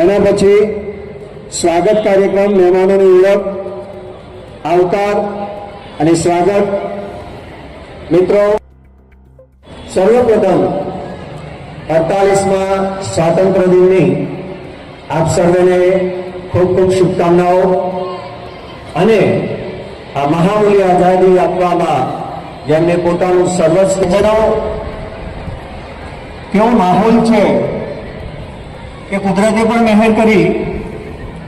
એના પછી સ્વાગત કાર્યક્રમ, મહેમાનોની ઓળખ, આવકાર અને સ્વાગત. મિત્રો, સર્વપ્રથમ 48મા સ્વાતંત્ર્ય દિનની આપ સર્વેને ખૂબ ખૂબ શુભકામનાઓ. અને આ મહામૂલ્ય આઝાદી આપવામાં જેમને પોતાનું સર્વસ્વ જણાવો. કેવો માહોલ છે કે કુદરતે પણ મહેર કરી.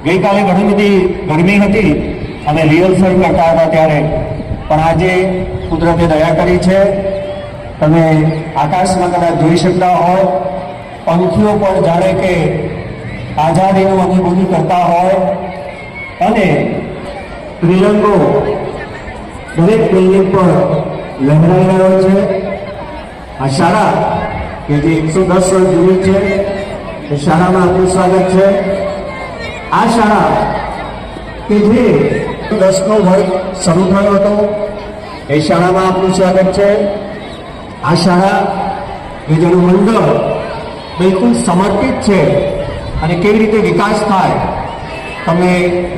ગઈકાલે ઘણી બધી ગરમી હતી અને રિહર્સલ કરતા હતા ત્યારે, પણ આજે કુદરતે દયા કરી છે. તમે આકાશમાં કદાચ જોઈ શકતા હોય, પંખીઓ પણ જાણે કે આઝાદીનું અનુભૂતિ કરતા હોય અને ત્રિરંગો દરેક બિલ્ડિંગ પર લહેરાઈ રહ્યો છે. આ શાળા કે જે 110 વર્ષ જૂની છે, એ શાળામાં આપનું સ્વાગત છે. આ શાળા કે જે 10નો વર્ગ શરૂ થયો હતો, એ શાળામાં આપનું સ્વાગત છે. આ શાળા કે જેનું મંડળ બિલકુલ સમર્પિત છે અને કેવી રીતે વિકાસ થાય, તમે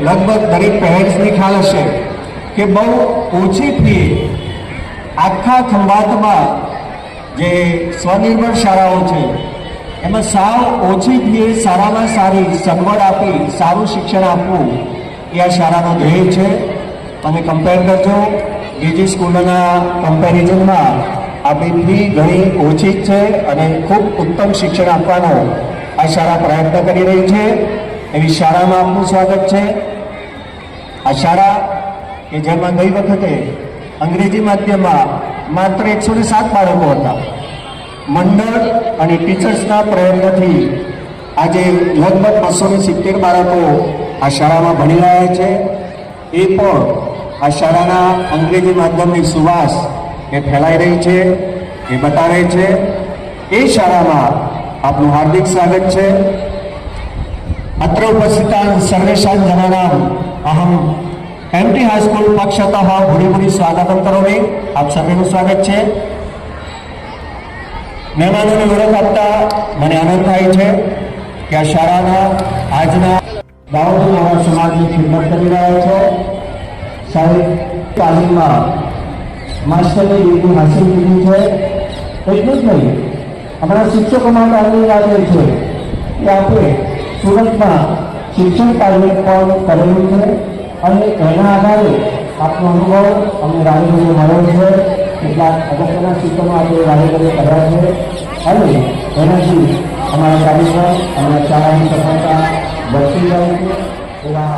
લગભગ દરેક પેરેન્ટ્સને ખ્યાલ હશે કે બહુ ઓછી ફી આખા ખંભાતમાં જે સ્વનિર્ભર શાળાઓ છે એમાં સાવ ઓછી ફીએ સારામાં સારી સગવડ આપી સારું શિક્ષણ આપવું એ આ શાળાનો ધ્યેય છે. તમે કમ્પેર કરજો, બીજી સ્કૂલોના કમ્પેરિઝનમાં આપણી ફી ઘણી ઓછી જ છે અને ખૂબ ઉત્તમ શિક્ષણ આપવાનો આ શાળા પ્રયત્ન કરી રહી છે. એવી શાળામાં આપનું સ્વાગત છે. આ શાળા કે જેમાં ગઈ વખતે અંગ્રેજી માધ્યમમાં માત્ર 107 બાળકો હતા. મંડળ અને ટીચર્સના પ્રયત્નથી આજે લગભગ 270 બાળકો આ શાળામાં ભણી રહ્યા છે. એ પણ આ શાળાના અંગ્રેજી માધ્યમની સુવાસ એ ફેલાઈ રહી છે, એ બતાવે છે. એ શાળામાં આપનું હાર્દિક સ્વાગત છે. अत्र उपस्थितान् सर्वेषां जनानां अहम एमटी हाईस्कूल पक्षतः भूरि भूरि स्वागतं करोमि. आप सर्वेનું સ્વાગત છે. મહેમાનોને ઓળખ આપતા મને આનંદ થાય છે કે આ શાળાના આજના દાહોદ મારા સમાજની ખિદમત કરી રહ્યા છે. સાહેબ તાલીમમાં માસ્ટરની ડિગ્રી હાંસલ કરી છે. એટલું જ નહીં, અમારા શિક્ષકો માટે આનંદ લાગે છે કે આપણે સુરતમાં શિક્ષણ તાલીમ પણ કરેલું છે અને એના આધારે આપનો અનુભવ અમને રાણીગઢે મળ્યો છે. કેટલાક અગત્યના શિક્ષણો આપણે રાણીગઢે કર્યા છે અને એનાથી અમારા કાર્યક્રમ અમારા શાળાની સફળતા વધતી જાય છે. એવા